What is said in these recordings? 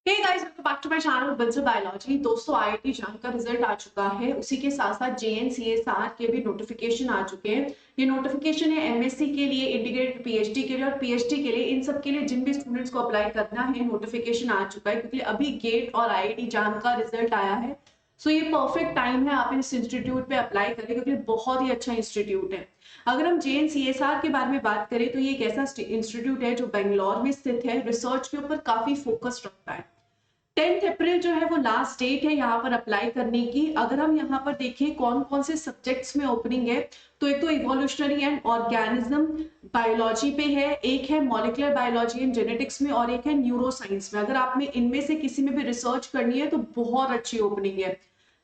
Hey guys, welcome back to my channel bills biology. दोस्तों, IIT JAM का result आ चुका है। उसी के साथ साथ जेएनसीएसआर के भी नोटिफिकेशन आ चुके हैं। ये नोटिफिकेशन है एमएससी के लिए, इंटीग्रेटेड पीएचडी के लिए और पीएचडी के लिए। इन सब के लिए जिन भी स्टूडेंट्स को अप्लाई करना है, नोटिफिकेशन आ चुका है क्योंकि अभी गेट और आईआईटी जैम का रिजल्ट आया है। सो ये परफेक्ट टाइम है आप इस इंस्टीट्यूट पे अप्लाई करें क्योंकि बहुत ही अच्छा इंस्टीट्यूट है। अगर हम जेएनसीएसआर के बारे में बात करें तो ये एक ऐसा इंस्टीट्यूट है जो बेंगलोर में स्थित है। रिसर्च के ऊपर काफी फोकस रखता है। 10 अप्रैल जो है वो लास्ट डेट है यहाँ पर अप्लाई करने की। अगर हम यहाँ पर देखें कौन कौन से सब्जेक्ट्स में ओपनिंग है, तो एक तो इवोल्यूशनरी एंड ऑर्गेनिज्म बायोलॉजी पे है, एक है मॉलिक्यूलर बायोलॉजी एंड जेनेटिक्स में और एक है न्यूरो साइंस में। अगर आप में इनमें से किसी में भी रिसर्च करनी है तो बहुत अच्छी ओपनिंग है।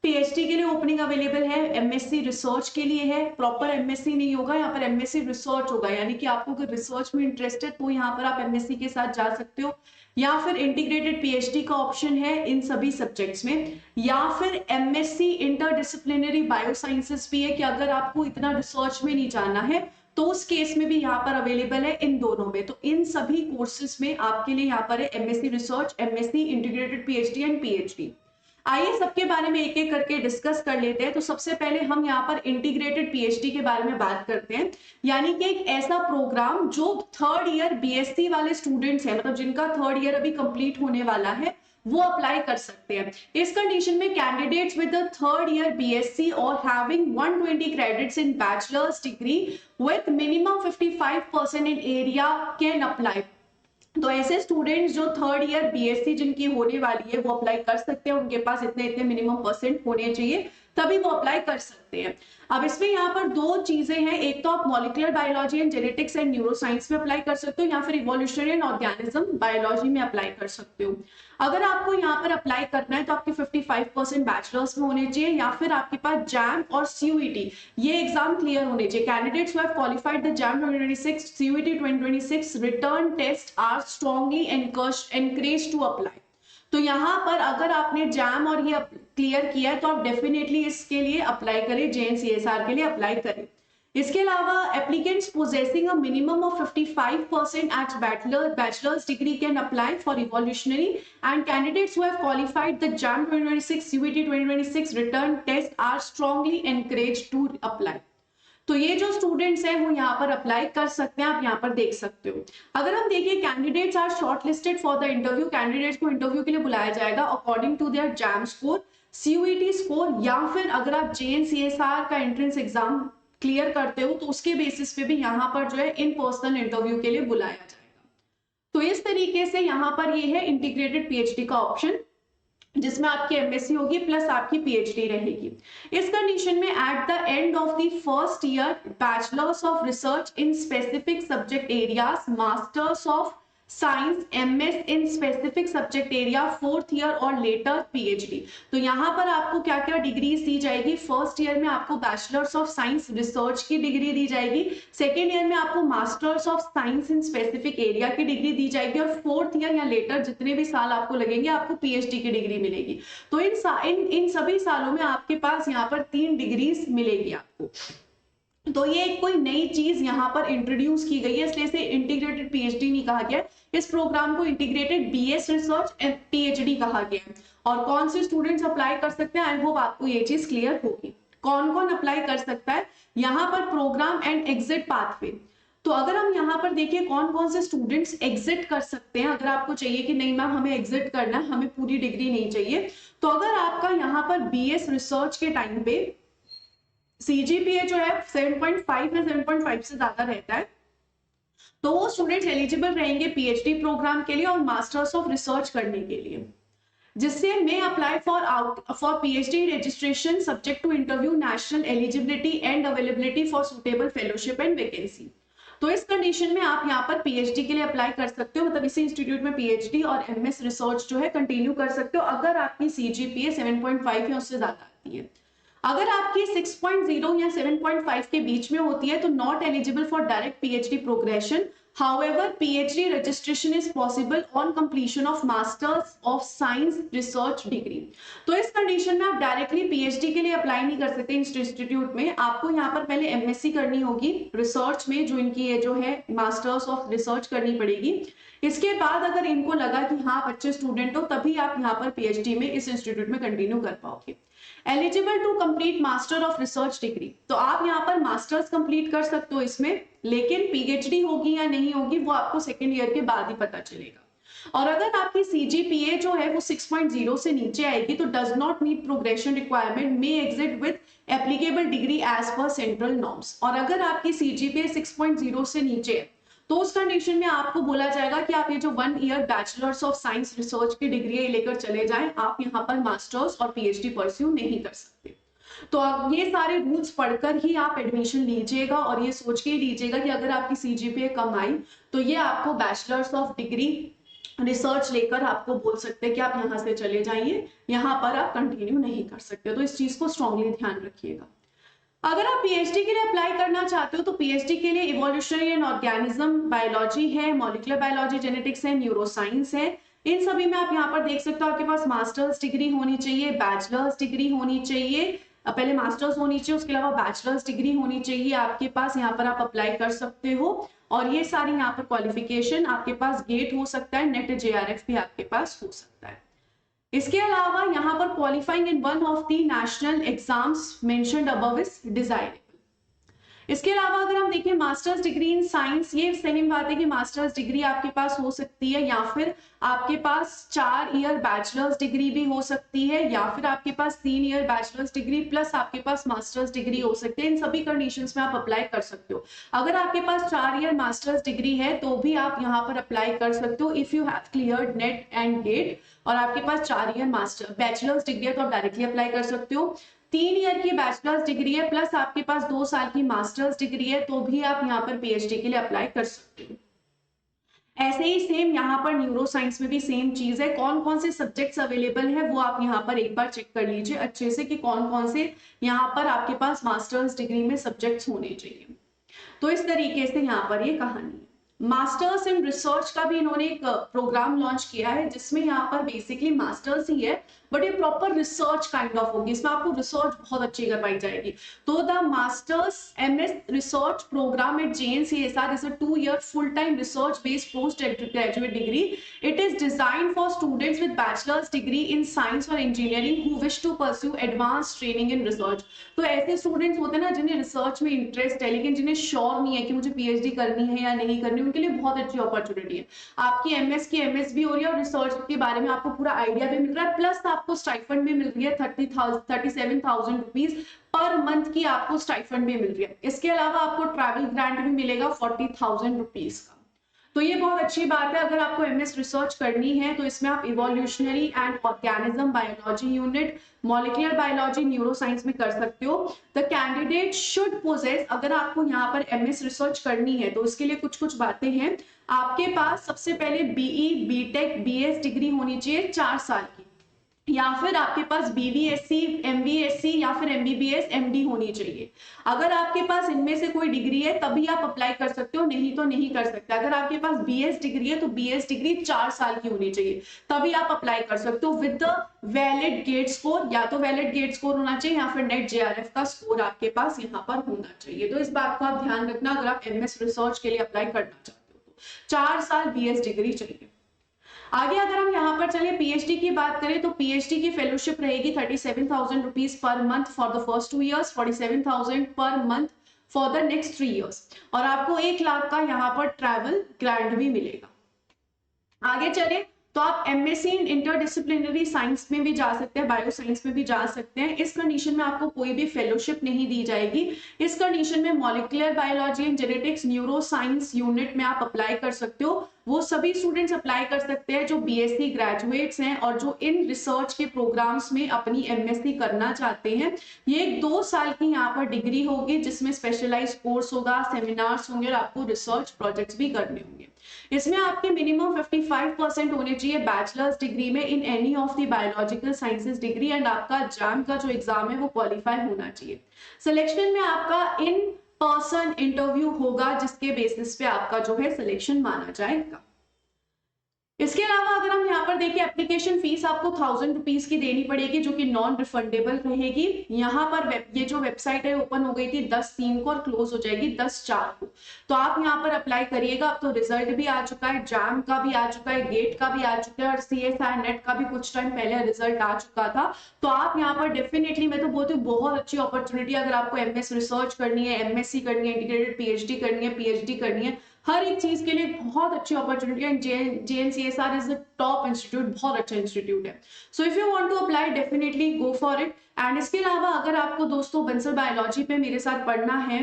पीएचडी के लिए ओपनिंग अवेलेबल है, एमएससी रिसर्च के लिए है। प्रॉपर एमएससी नहीं होगा, यहाँ पर एमएससी रिसर्च होगा, यानी कि आपको अगर रिसर्च में इंटरेस्ट है तो यहाँ पर आप एमएससी के साथ जा सकते हो। या फिर इंटीग्रेटेड पीएचडी का ऑप्शन है इन सभी सब्जेक्ट्स में, या फिर एमएससी इंटरडिसिप्लिनरी बायोसाइंसेस भी है कि अगर आपको इतना रिसर्च में नहीं जाना है तो उस केस में भी यहाँ पर अवेलेबल है इन दोनों में। तो इन सभी कोर्सेज में आपके लिए यहाँ पर है MSc research, MSc integrated PhD and PhD. आइए सबके बारे में एक एक करके डिस्कस कर लेते हैं। तो सबसे पहले हम यहाँ पर इंटीग्रेटेड पीएचडी के बारे में बात करते हैं, यानी कि एक ऐसा प्रोग्राम जो थर्ड ईयर बीएससी वाले स्टूडेंट्स हैं, मतलब जिनका थर्ड ईयर अभी कंप्लीट होने वाला है, वो अप्लाई कर सकते हैं। इस कंडीशन में candidates with the third year BSc और having 120 credits in bachelors degree with minimum 55% in area can apply. तो ऐसे स्टूडेंट्स जो थर्ड ईयर बीएससी जिनकी होने वाली है वो अप्लाई कर सकते हैं। उनके पास इतने इतने मिनिमम परसेंट होने चाहिए, तभी वो अप्लाई कर सकते हैं। अब इसमें यहाँ पर दो चीजें हैं, एक तो आप molecular biology and genetics and neuro science में अप्लाई कर सकते हो, या फिर इवोल्यूशनरी एंड ऑर्गेनिज्म बायोलॉजी में अप्लाई कर सकते हो। अगर आपको यहाँ पर अप्लाई करना है तो आपके 55% बैचलर्स में होने चाहिए, या फिर आपके पास जैम और सीयूईटी ये एग्जाम क्लियर होने चाहिए। Candidates who have qualified the JAM 2026, CUET 2026 written test are strongly encourage to apply. तो यहाँ पर अगर आपने जैम और ये क्लियर किया है तो आप डेफिनेटली इसके लिए अप्लाई करें, जेएनसीएसआर के लिए अप्लाई करें। इसके अलावा applicants possessing a minimum of 55% at bachelor's degree can apply for evolutionary, and candidates who have qualified the JAM 2026 CUET 2026 written test are strongly encourage to apply. तो ये जो स्टूडेंट्स हैं वो यहाँ पर अप्लाई कर सकते हैं, आप यहाँ पर देख सकते हो। अगर हम देखिए candidates are shortlisted for the interview, candidates को इंटरव्यू के लिए बुलाया जाएगा according to their JAM score, CUET score, या फिर अगर आप जेएनसीएसआर का एंट्रेंस एग्जाम क्लियर करते हो तो उसके बेसिस पे भी यहाँ पर जो है इन पर्सनल इंटरव्यू के लिए बुलाया जाएगा। तो इस तरीके से यहाँ पर ये है इंटीग्रेटेड पीएचडी का ऑप्शन, जिसमें आपकी एमएससी होगी प्लस आपकी पीएचडी रहेगी। इस कंडीशन में at the end of the first year bachelors of research in specific subject areas, masters of science MS in specific subject area, fourth year और letter PhD. तो यहाँ पर आपको क्या क्या डिग्रीज दी जाएगी। फर्स्ट ईयर में आपको बैचलर्स ऑफ साइंस रिसर्च की डिग्री दी जाएगी, सेकेंड ईयर में आपको masters of science in specific area की डिग्री दी जाएगी, और फोर्थ ईयर या लेटर जितने भी साल आपको लगेंगे आपको पीएचडी की डिग्री मिलेगी। तो इन सभी सालों में आपके पास यहाँ पर 3 डिग्रीज मिलेगी आपको। तो ये कोई नई चीज यहाँ पर इंट्रोड्यूस की गई है, इसलिए इसे इंटीग्रेटेड पीएचडी नहीं कहा गया। इस प्रोग्राम को integrated BS research and PhD कहा गया है। और कौन से स्टूडेंट्स अप्लाई कर सकते हैं, आई होप आपको ये चीज क्लियर होगी। कौन कौन अप्लाई कर सकता है, यहाँ पर प्रोग्राम एंड एग्जिट पाथवे। तो अगर हम यहाँ पर देखिए कौन कौन से स्टूडेंट्स एग्जिट कर सकते हैं, अगर आपको चाहिए कि नहीं मैम हमें एग्जिट करना है, हमें पूरी डिग्री नहीं चाहिए, तो अगर आपका यहाँ पर बीएस रिसर्च के टाइम पे सीजीपीए जो है 7.5 या 7.5 से ज्यादा रहता है, तो वो स्टूडेंट्स एलिजिबल रहेंगे पीएचडी प्रोग्राम के लिए और मास्टर्स ऑफ रिसर्च करने के लिए, जिससे may apply for PhD registration subject to interview national eligibility and availability for suitable fellowship and vacancy. तो इस कंडीशन में आप यहाँ पर पीएचडी के लिए अप्लाई कर सकते हो, मतलब इसी इंस्टीट्यूट में पीएचडी और एमएस रिसर्च जो है कंटिन्यू कर सकते हो अगर आपकी सीजीपीए 7.5 या उससे ज्यादा आती है। अगर आपकी 6.0 या 7.5 के बीच में होती है तो not eligible for direct PhD progression, However, PhD registration is possible on completion of Masters of Science Research degree. तो इस कंडीशन में आप डायरेक्टली PhD के लिए अप्लाई नहीं कर सकते इंस्टीट्यूट में, आपको यहाँ पर पहले MSc करनी होगी रिसर्च में, जो इनकी ये जो है मास्टर्स ऑफ रिसर्च करनी पड़ेगी। इसके बाद अगर इनको लगा कि हाँ आप अच्छे स्टूडेंट हो, तभी आप यहाँ पर PhD में इस इंस्टीट्यूट में कंटिन्यू कर पाओगे। Eligible to complete master of research degree, तो आप यहाँ पर मास्टर्स कंप्लीट कर सकते हो इसमें, लेकिन PhD होगी या नहीं होगी वो आपको सेकेंड ईयर के बाद ही पता चलेगा। और अगर आपकी CGPA जो है वो 6.0 से नीचे आएगी तो does not meet progression requirement, may exit with applicable degree as per central norms. और अगर आपकी CGPA 6.0 से नीचे है तो उस कंडीशन में आपको बोला जाएगा कि आप ये जो 1 year bachelors of science research की डिग्री लेकर चले जाएं, आप यहाँ पर मास्टर्स और PhD परस्यू नहीं कर सकते। तो अब ये सारे रूल्स पढ़कर ही आप एडमिशन लीजिएगा और ये सोच के ही लीजिएगा कि अगर आपकी CGPA कम आई तो ये आपको बैचलर्स ऑफ डिग्री रिसर्च लेकर आपको बोल सकते हैं कि आप यहाँ से चले जाइए, यहाँ पर आप कंटिन्यू नहीं कर सकते। तो इस चीज को स्ट्रांगली ध्यान रखिएगा। अगर आप PhD के लिए अप्लाई करना चाहते हो तो PhD के लिए इवोल्यूशनरी एंड ऑर्गेनिज्म बायोलॉजी है, मॉलिक्यूलर बायोलॉजी, जेनेटिक्स है, न्यूरोसाइंस है। इन सभी में आप यहाँ पर देख सकते हो आपके पास मास्टर्स डिग्री होनी चाहिए, बैचलर्स डिग्री होनी चाहिए, पहले मास्टर्स होनी चाहिए, उसके अलावा बैचलर्स डिग्री होनी चाहिए आपके पास, यहाँ पर आप अप्लाई कर सकते हो। और ये सारी यहाँ पर क्वालिफिकेशन, आपके पास गेट हो सकता है, नेट JRF भी आपके पास हो सकता है। इसके अलावा यहाँ पर qualifying in one of the national exams mentioned above is desirable. इसके अलावा अगर हम देखें मास्टर्स डिग्री इन साइंस, ये सेम बात है कि मास्टर्स डिग्री आपके पास हो सकती है या फिर आपके पास 4 ईयर बैचलर्स डिग्री भी हो सकती है, या फिर आपके पास 3 ईयर बैचलर्स डिग्री प्लस आपके पास मास्टर्स डिग्री हो सकती है। इन सभी कंडीशंस में आप अप्लाई कर सकते हो। अगर आपके पास 4 ईयर मास्टर्स डिग्री है तो भी आप यहाँ पर अप्लाई कर सकते हो if you have cleared NET and GATE, और आपके पास 4 ईयर मास्टर बैचलर्स डिग्री है तो आप डायरेक्टली अप्लाई कर सकते हो। 3 ईयर की बैचलर्स डिग्री है प्लस आपके पास 2 साल की मास्टर्स डिग्री है तो भी आप यहाँ पर PhD के लिए अप्लाई कर सकते हो। ऐसे ही सेम यहाँ पर न्यूरो साइंस में भी सेम चीज है। कौन कौन से सब्जेक्ट्स अवेलेबल है वो आप यहाँ पर एक बार चेक कर लीजिए अच्छे से कि कौन कौन से यहाँ पर आपके पास मास्टर्स डिग्री में सब्जेक्ट्स होने चाहिए। तो इस तरीके से यहाँ पर ये कहानी है। मास्टर्स इन रिसर्च का भी इन्होंने एक प्रोग्राम लॉन्च किया है जिसमें यहाँ पर बेसिकली मास्टर्स ही है बट ये प्रॉपर रिसर्च काइंड ऑफ होगी, इसमें आपको रिसर्च बहुत अच्छी करवाई जाएगी। तो the masters MS research program at JNCSR is a 2 year full time research based post graduate degree. It is designed for students with bachelor's degree in science or engineering who wish to pursue advanced training in research. तो ऐसे students होते हैं ना जिन्हें research में interest है लेकिन जिन्हें श्योर नहीं है कि मुझे PhD करनी है या नहीं करनी, उनके लिए बहुत अच्छी अपॉर्चुनिटी है। आपकी MS की MS भी हो रही है और रिसर्च के बारे में आपको पूरा आइडिया भी मिल रहा है, प्लस आपको स्टाइफंड भी मिल रही है 37,000 रुपीज पर मंथ की आपको स्टाइफंड भी मिल रही है। इसके अलावा आपको ट्रैवल ग्रांट भी मिलेगा 40,000 रुपीज का। तो ये बहुत अच्छी बात है। अगर आपको MS रिसर्च करनी है तो इसमें आप evolutionary and organism biology unit, molecular biology, neuroscience में कर सकते हो। द कैंडिडेट शुड पोजेस, अगर आपको यहाँ पर MS रिसर्च करनी है तो इसके लिए कुछ कुछ बातें हैं। आपके पास सबसे पहले BE, BTech, BS डिग्री होनी चाहिए 4 साल की, या फिर आपके पास BVSC, MVSC या फिर MBBS, MD होनी चाहिए। अगर आपके पास इनमें से कोई डिग्री है तभी आप अप्लाई कर सकते हो, नहीं तो नहीं कर सकते। अगर आपके पास BS डिग्री है तो BS डिग्री 4 साल की होनी चाहिए, तभी आप अप्लाई कर सकते हो with the valid GATE score. या तो वैलिड गेट स्कोर होना चाहिए या फिर नेट JRF का स्कोर आपके पास यहाँ पर होना चाहिए। तो इस बात को आप ध्यान रखना अगर आप MS रिसर्च के लिए अप्लाई करना चाहते हो तो 4 साल BS डिग्री चाहिए। आगे अगर हम यहाँ पर चले PhD की बात करें तो PhD की फेलोशिप रहेगी 37,000 rupees per month for the first 2 years, 47,000 per month for the next 3 years, और आपको 1 लाख का यहाँ पर ट्रैवल ग्रांट भी मिलेगा। आगे चले तो आप MSc इन इंटरडिसिप्लिनरी साइंस में भी जा सकते हैं, बायो साइंस में भी जा सकते हैं। इस कंडीशन में आपको कोई भी फेलोशिप नहीं दी जाएगी। इस कंडीशन में molecular biology and genetics, neuro science unit में आप अप्लाई कर सकते हो। वो सभी स्टूडेंट्स अप्लाई कर सकते हैं जो BSc ग्रेजुएट्स हैं और जो इन रिसर्च के प्रोग्राम्स में अपनी MSc करना चाहते हैं। ये 2 साल की यहाँ पर डिग्री होगी जिसमें स्पेशलाइज्ड कोर्स होगा, सेमिनार्स होंगे और आपको रिसर्च प्रोजेक्ट्स भी करने होंगे। इसमें आपके मिनिमम 55% होने चाहिए बैचलर्स डिग्री में in any of the biological sciences degree, and आपका JAM का जो एग्जाम है वो क्वालिफाई होना चाहिए। सिलेक्शन में आपका इन पर्सन इंटरव्यू होगा जिसके बेसिस पे आपका जो है सिलेक्शन माना जाएगा। इसके अलावा अगर हम यहाँ पर देखें, एप्लीकेशन फीस आपको 1000 रुपीज की देनी पड़ेगी जो कि नॉन रिफंडेबल रहेगी। यहाँ पर ये जो वेबसाइट है ओपन हो गई थी 10/3 को और क्लोज हो जाएगी 10/4 को। तो आप यहाँ पर अप्लाई करिएगा। अब तो रिजल्ट भी आ चुका है, जैम का भी आ चुका है, गेट का भी आ चुका है और CSI नेट का भी कुछ टाइम पहले रिजल्ट आ चुका था। तो आप यहाँ पर डेफिनेटली, मैं तो बोलती हूँ बहुत अच्छी अपॉर्चुनिटी, अगर आपको MS रिसर्च करनी है, MSc करनी है, इंटीग्रेटेड PhD करनी है, PhD करनी है, हर एक चीज के लिए बहुत अच्छी अपॉर्चुनिटी है। JNCSR is the top institute, बहुत अच्छा इंस्टीट्यूट है। So if you want to apply definitely go for it. And इसके अलावा अगर आपको दोस्तों बंसल बायोलॉजी पे मेरे साथ पढ़ना है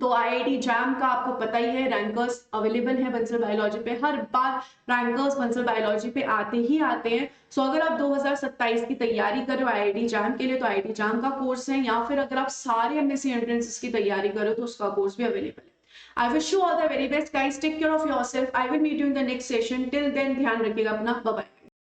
तो IIT जैम का आपको पता ही है, रैंकर्स अवेलेबल है बंसल बायोलॉजी पे। हर बार रैंकर्स बंसल बायोलॉजी पे आते ही आते हैं। सो अगर आप 2027 की तैयारी कर रहे हो IIT जैम के लिए तो IIT जैम का कोर्स है, या फिर अगर आप सारे MSc एंट्रेंसेस की तैयारी कर रहे हो तो उसका कोर्स भी अवेलेबल है। I wish you all the very best, guys. Take care of yourself. I will meet you in the next session. Till then, ध्यान रखिएगा अपना। Bye bye.